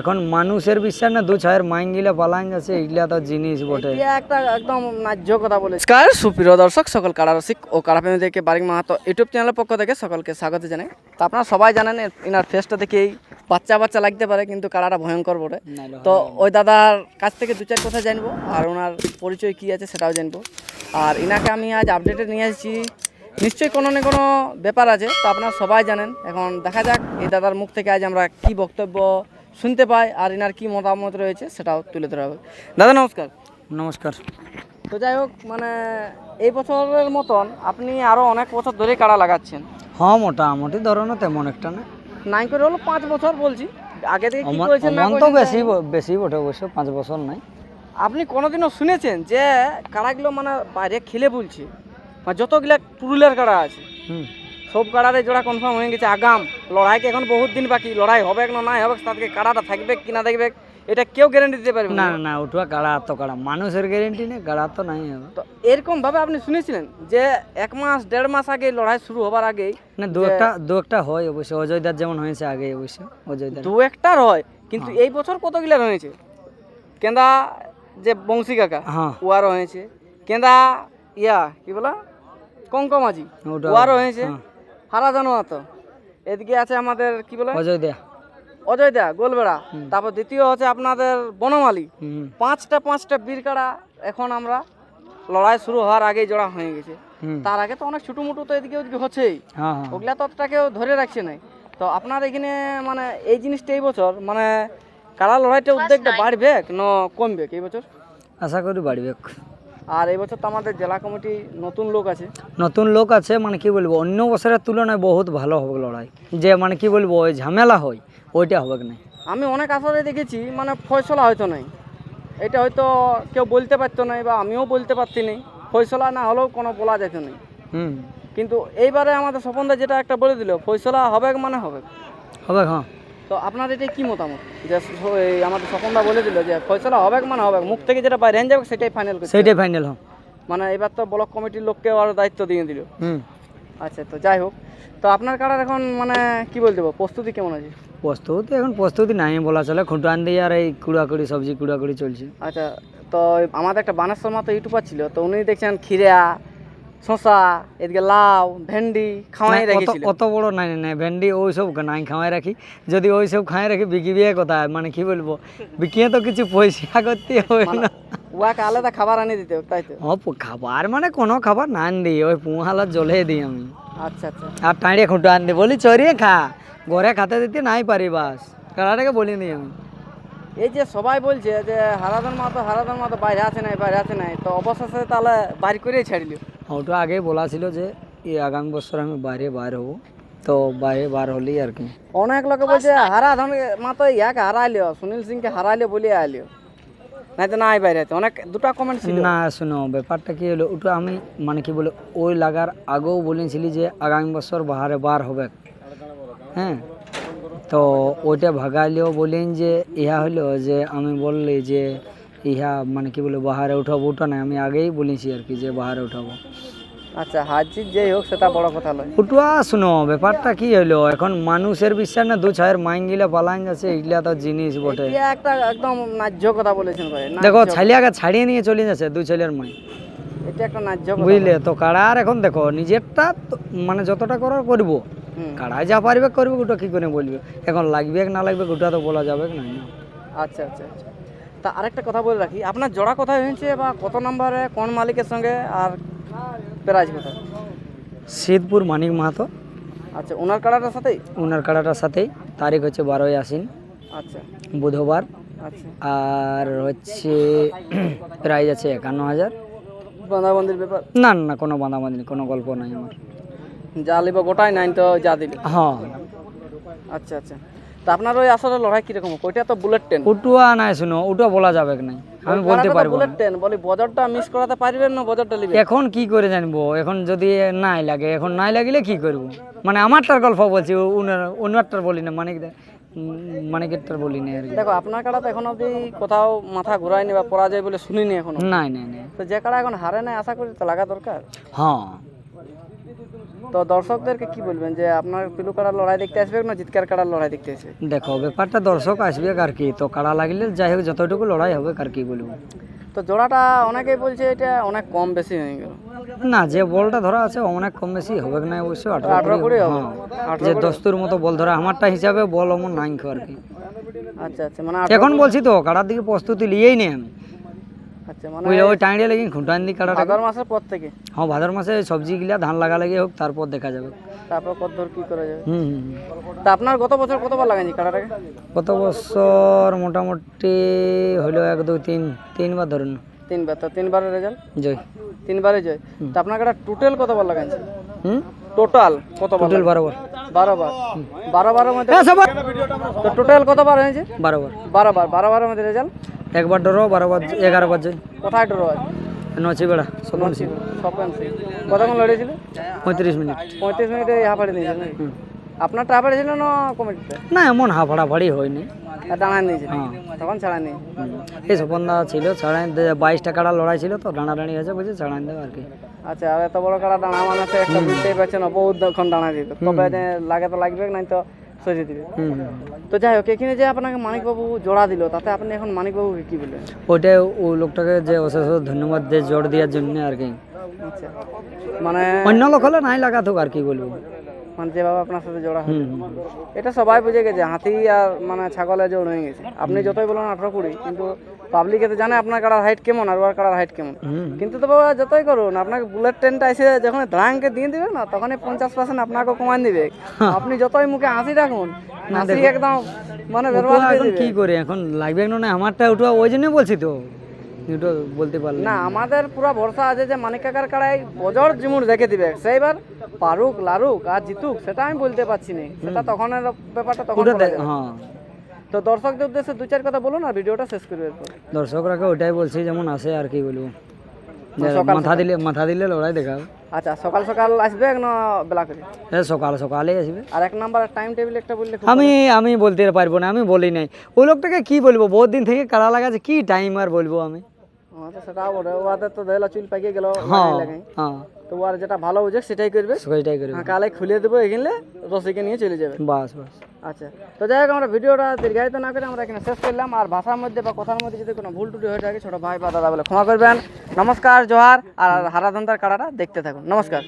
এখন মানুষের বিশ্বাস না দু ছায়ের মাইন গিলা পালাইন যাচ্ছে এগুলা তো জিনিস বটে। এটা একটা একদম ন্যায্য কথা বলেছে। নমস্কার সুপ্রিয় দর্শক, সকল কারারসিক ও কারাপ্রেমীদেরকে বারিক মাহাতো ইউটিউব চ্যানেলের পক্ষ থেকে সকলকে স্বাগত জানাই। তো আপনারা সবাই জানেন ইনার ফেসটা দেখেই বাচ্চা বাচ্চা লাগতে পারে, কিন্তু কারাটা ভয়ঙ্কর বটে। তো ওই দাদার কাছ থেকে দু চার কথা জানবো আর ওনার পরিচয় কী আছে সেটাও জানবো। আর ইনাকে আমি আজ আপডেটে নিয়ে আসছি, নিশ্চয়ই কোনো না কোনো ব্যাপার আছে। তো আপনারা সবাই জানেন, এখন দেখা যাক এই দাদার মুখ থেকে আজ আমরা কী বক্তব্য শুনতে পাই আর ইনার কী মতামত রয়েছে সেটাও তুলে ধরা হবে। দাদা নমস্কার। নমস্কার। তো যাই হোক, মানে এই বছরের মতন আপনি আরও অনেক বছর ধরে কাড়া লাগাচ্ছেন। হ্যাঁ, মোটামুটি ধরো না তেমন একটা না, নাই করে হলো 5 বছর বলছি। আগে থেকে কি করেছেন না অমন তো করেছেন বেশি বটে, অবশ্য 5 বছর নাই। আপনি কোনোদিনও শুনেছেন যে কাড়াগুলো মানে বাইরে খেলে বলছে, মানে যতগুলা পুরুলিয়ার কাড়া আছে সব কাড়ারে জোড়া কনফার্ম হয়ে গেছে? আগাম লড়াইকে এখন বহুত দিন বাকি, লড়াই হবে না নাই হবে, তাদেরকে কাড়াটা থাকবে কি না থাকবে এটা কেউ গ্যারান্টি দিতে পারবে না না। না না, ওটা কাড়া তো কাড়া, মানুষের গ্যারেন্টি নেই, কাড়া তো নাই হবে। তো এরকম ভাবে আপনি শুনেছিলেন যে 1 মাস 1.5 মাস আগে লড়াই শুরু হবার আগেই না, দু একটা হয় অবশ্য, অজয়দার যেমন হয়েছে আগে, অবশ্য অজয়দার দু একটার হয়, কিন্তু এই বছর কতগুলা হয়েছে? কেন্দা যে বংশী কাকা হ্যাঁ, ওয়ারও হয়েছে, কেন্দা ইয়া কি বলা কঙ্কমাজি ওটা ওয়ারও হয়েছে, হ্যাঁ। হারা জানোয়া তো এদিকে আছে আমাদের কি বলে অজয়দা। অজয় দা গোলবেড়া, তারপর দ্বিতীয় হচ্ছে আপনাদের বনমালী। 5টা বীর কাড়া এখন আমরা লড়াই শুরু হওয়ার আগেই জোড়া হয়ে গেছে। তার আগে তো অনেক ছোটো মোটো তো এদিকে ওদিকে হচ্ছেই, হ্যাঁ হ্যাঁ, ওগুলা তো অতটা কেউ ধরে রাখছে নাই। তো আপনার এখানে মানে এই জিনিসটা এই বছর মানে কাড়া লড়াইটা উদ্যোগটা বাড়বে না কমবে এই বছর? আশা করি বাড়বে। আর এই বছর তো আমাদের জেলা কমিটি নতুন লোক আছে। নতুন লোক আছে, মানে কি বলবো, অন্য বছরের তুলনায় বহুত ভালো হবে লড়াই। যে মানে কি বলবো, ওই ঝামেলা হয় ওইটা হবে না। আমি অনেক আশাতে দেখেছি, মানে ফয়সলা হয়তো নাই, এটা হয়তো কেউ বলতে পারতো না বা আমিও বলতে পারছি না, ফয়সলা না হলেও কোনো বলা যেত না। কিন্তু এইবারে আমাদের স্বপনদা যেটা একটা বলে দিল, ফয়সলা হবে মানে হবে হবে। হ্যাঁ, তো আপনার এটা কি মতামত যে আমাদের স্বপনদা বলে দিল যে ফয়সলা হবে মানে হবে, মুখ থেকে যেটা বাইরে যাবে সেটাই ফাইনাল করছে, সেইটাই ফাইনাল। হ্যাঁ, মানে এবার তো ব্লক কমিটির লোককে আরও দায়িত্ব দিয়ে দিল। আচ্ছা, তো যাই হোক, তো আপনার কাড়ার এখন মানে কি বলতে পারবো, প্রস্তুতি কেমন আছে? প্রস্তুতি নাই বলা চলে, খুঁটান দিয়ে আর এই কুড়াকুড়ি সবজি কুড়াকুড়ি চলছে। আচ্ছা, তো আমাদের একটা বানেশ্বর মতো ইউটিউবার ছিল, তো উনি দেখছেন খিরা শশা এদিকে লাউ ভেন্ডি খাওয়াই রেখেছিল। অত বড় নাই নাই ভেন্ডি ওইসব নাই খাওয়াই রাখি, যদি ওইসব খাই রাখি বিকিবি কথা, মানে কি বলবো, বিকিয়ে তো কিছু পয়সা করতে হবে না, ওয়াকে আলাদা খাবার আনি দিতে হবে, তাই তো? খাবার মানে কোনো খাবার না আনি, ওই পুহালা জ্বলে দিই আমি। আচ্ছা আচ্ছা, আর টাঁড়িয়ে খুঁটো আন দি, বলি চড়িয়ে খা, ঘরে খাতে দিতে নাই পারি, বাস কারাটাকে বলি নি আমি। এই যে সবাই বলছে যে হারাধন মাতো বাইরে আছে নাই, তো অবশেষে তাহলে বাড়ি করেই ছাড়িল। ওটা আগে বলা ছিল যে এই আগামী বছর আমি বাইরে বার হবো, তো বাইরে বার হলেই আর কি। অনেক লোকে বলছে হারাধন মাতো ইয়াকে হারাইলিও, সুনীল সিংকে হারাইলিও বলে আইলিও, নাই তো নাই বাইরে আছে। অনেক দুটা কমেন্ট ছিল। না শুনো, ব্যাপারটা কি হলো, ওটা আমি মানে কি বলে ওই লাগার আগেও বলেছিলি যে আগামী বছর বাহারে বার হবে। হ্যাঁ, তো ওইটা ভাগাইলেও বলেন যে ইহা হলো যে আমি বললি যে ইহা মানে কি বলে বাহারে উঠাবো, ওটা না, আমি আগেই বলেছি আর কি যে বাহারে উঠাবো। আচ্ছা, হাজির যেই হোক সেটা বড় কথা নয়। উঠুয়া শুনো, ব্যাপারটা কি হলো, এখন মানুষের বিশ্বাস না দু ছায়ের মাইন গিলা পালাইন যাচ্ছে এগুলা তো জিনিস বটে। এটা একটা একদম ন্যায্য কথা বলেছেন ভাই। দেখো ছালিয়াকে ছাড়িয়ে নিয়ে চলে যাচ্ছে দু ছেলের মাইন, এটা একটা ন্যায্য কথা, বুঝলে তো। কাড়ার এখন দেখো নিজেরটা মানে যতটা করার করবো, কাড়ায় যা পারবে করবে, ওটা কি করে বলবে, এখন লাগবে না লাগবে ওটা তো বলা যাবে না। আচ্ছা আচ্ছা আচ্ছা, তা আরেকটা কথা বলে রাখি, আপনার জোড়া কোথায় হয়েছে বা কত নম্বরে কোন মালিকের সঙ্গে, আর প্রাইজ কোথায়? সিদ্ধপুর মানিক মাহাতো। আচ্ছা, ওনার কাড়াটার সাথেই? ওনার কাড়াটার সাথেই, তারিখ হচ্ছে 12ই আশ্বিন, আচ্ছা বুধবার। আচ্ছা, আর হচ্ছে প্রাইজ আছে 51,000। বাঁধাবন্দির ব্যাপার? না না, কোনো বাঁধাবাঁধি নেই, কোনো গল্প নাই আমার। যা লিব গোটাই নাইন তো যা দিবে। হ্যাঁ, আচ্ছা আচ্ছা, তা আপনার ওই আসলে লড়াই কিরকম? ওইটা তো বুলেট ট্রেন। উটুয়া নাই শুনো, ওটা বলা যাবে না, আমি বলতে পারবো বুলেট না। ট্রেন বলি, বজরটা মিস করাতে পারবেন না? বজরটা লিবে এখন কি করে জানবো, এখন যদি নাই লাগে, এখন নাই লাগিলে কি করবো, মানে আমারটার গল্প বলছি, অন্যটার বলি না, মানিকেরটার বলি না আর কি। দেখো, আপনার কাড়া তো এখন অবধি কোথাও মাথা ঘুরায়নি বা পরাজয় বলে শুনিনি এখনো। নাই নাই নাই। তো যে কাড়া এখন হারে নাই, আশা করি তো লাগা দরকার। হ্যাঁ, তো দর্শকদেরকে কি বলবেন যে আপনার পিলু কাড়ার লড়াই দেখতে আসবে না জিতকার কাড়ার লড়াই দেখতে আসবে? দেখো ব্যাপারটা দর্শক আসবে আর কি, তো কাড়া লাগলে যাই হোক যতটুকু লড়াই হবে আর কি বলবো। তো জোড়াটা অনেকেই বলছে এটা অনেক কম বেশি হয়ে গেল। না, যে বলটা ধরা আছে অনেক কম বেশি হবে না, অবশ্য 18 18 কুড়ি হবে। যে দস্তুর মতো বল ধরা আমারটা হিসাবে বল অমন নাই আর কি। আচ্ছা আচ্ছা, মানে এখন বলছি তো কাড়ার দিকে প্রস্তুতি লিয়েই নেই আমি। আচ্ছা মানে ওই টাইড়ে লাগি খুঁটান দি কাড়াটা। ভাদর মাসের পর থেকে? হ্যাঁ, ভাদর মাসে সবজি গিলা ধান লাগা লাগি হোক, তারপর দেখা যাবে। তারপর কতদূর কি করা যাবে। হুম হুম হুম। তা আপনার গত বছর কতবার লাগাইছি কাড়াটাকে? গত বছর মোটামুটি হইলো 1 2 3 তিনবার ধরুন। 3 বার। তো 3 বারের রেজাল্ট? জয়। 3 বারে জয়। তো আপনার কাড়া টোটাল কতবার লাগাইছি? হুম, টোটাল কতবার? টোটাল 12 বার। 12 বার। 12 বারের মধ্যে সবার তো টোটাল কতবার হয়েছে? 12 বার। 12 বার। 12 বারের মধ্যে রেজাল্ট? একবার ডর, 12 বার 11 বার জয়। কোথায় ড্র আছে? নচি বেড়া সপন সিং। স্বপন সিং। কতক্ষণ লড়েছিল? 35 মিনিট। 35 মিনিটে হাফাড়ি দিয়েছিল নাকি? আপনার টাফাড়ি ছিল না কমিটিতে? না, এমন হাফাড়াফাড়ি হয়নি। দাঁড়ান দিয়েছিল হ্যাঁ। তখন ছাড়া নেই। এই সপনদা ছিল, ছাড়াই 22টা কাড়া লড়াই ছিল, তো ডাঁড়াডাঁড়ি হয়েছে, বলছে ছাড়াই দেবে আর কি। আচ্ছা, আর এত বড় কাড়া দাঁড়া মানে তো একটা বুঝতেই পারছেন বহুক্ষণ দাঁড়া দিত, তবে যে লাগে তো লাগবে নাই তো সরিয়ে দিবে। হুম হুম। তো যাই হোক, এখানে যে আপনাকে মানিকবাবু জোড়া দিল, তাতে আপনি এখন মানিকবাবুকে কি বললেন? ওইটাই ওই লোকটাকে যে অশেষ ধন্যবাদ দিয়ে জোর দেওয়ার জন্য আর কি। আচ্ছা, মানে অন্য লোক হলে নাই লাগাতো আর কি বলবো। মানে যেভাবে আপনার সাথে জোড়া হলো, হুম এটা সবাই বুঝে গেছে হাতি আর মানে ছাগলে জোড় হয়ে গেছে। আপনি যতই বলুন 18 20, কিন্তু পাবলিকে তো জানে আপনার কাড়ার হাইট কেমন আর ওর কাড়ার হাইট কেমন। হুম। কিন্তু তো বাবা যতই করুন, আপনাকে বুলেট ট্রেনটা এসে যখন ধাঙ্কে দিয়ে দিবে না, তখনই 50% আপনাকে কমান দিবে। আপনি যতই মুখে হাসি রাখুন, হাসি একদম মানে বেরবাদ করে এখন দিবে। কি করে, এখন লাগবে না আমারটা ওটা, ওই জন্য বলছি তো ওটা বলতে পারলাম না, আমাদের পুরো ভরসা আছে যে মানিক কাকার কাড়াই বজর জিমুর দেখে দিবে। সেইবার পারুক লারুক আর জিতুক সেটা আমি বলতে পারছি না, সেটা তখনের ব্যাপারটা তখন ওটা বলা যাবে। হ্যাঁ। তো দর্শকদের উদ্দেশ্যে 2-4 কথা বলুন আর ভিডিওটা শেষ করবে এরপর। দর্শকরাকে ওইটাই বলছি যেমন আসে আর কি বলবো, যে সকাল মাথা দিলে লড়াই দেখাবে। আচ্ছা, সকাল সকাল আসবে না বেলা করে? সকালে আসবে। আর এক নাম্বার টাইম টেবিল একটা বললে খুব আমি বলতে পারবো না, আমি বলি নাই। ওই লোকটাকে কি বলবো, বহুত দিন থেকে কাড়া লাগাচ্ছে, কি টাইম আর বলবো আমি। তো সেটাও বলে ওদের তো দেলা চুল পাকিয়ে গেল হ্যাঁ লাগাই, হ্যাঁ, তো আর যেটা ভালো বুঝে সেটাই করবে। সেটাই করে। হ্যাঁ, কালে খুলে দেবো এখানে, রসিকে নিয়ে চলে যাবে। বাস বাস। আচ্ছা, তো যাই হোক, আমরা ভিডিওটা দীর্ঘায়িত না করে আমরা এখানে শেষ করলাম। আর ভাষার মধ্যে বা কথার মধ্যে যদি কোনো ভুল টুটি হয়ে থাকে, ছোট ভাই বা দাদা বলে ক্ষমা করবেন। নমস্কার, জোহার। আর হারাধন্দার কাড়াটা দেখতে থাকুন। নমস্কার।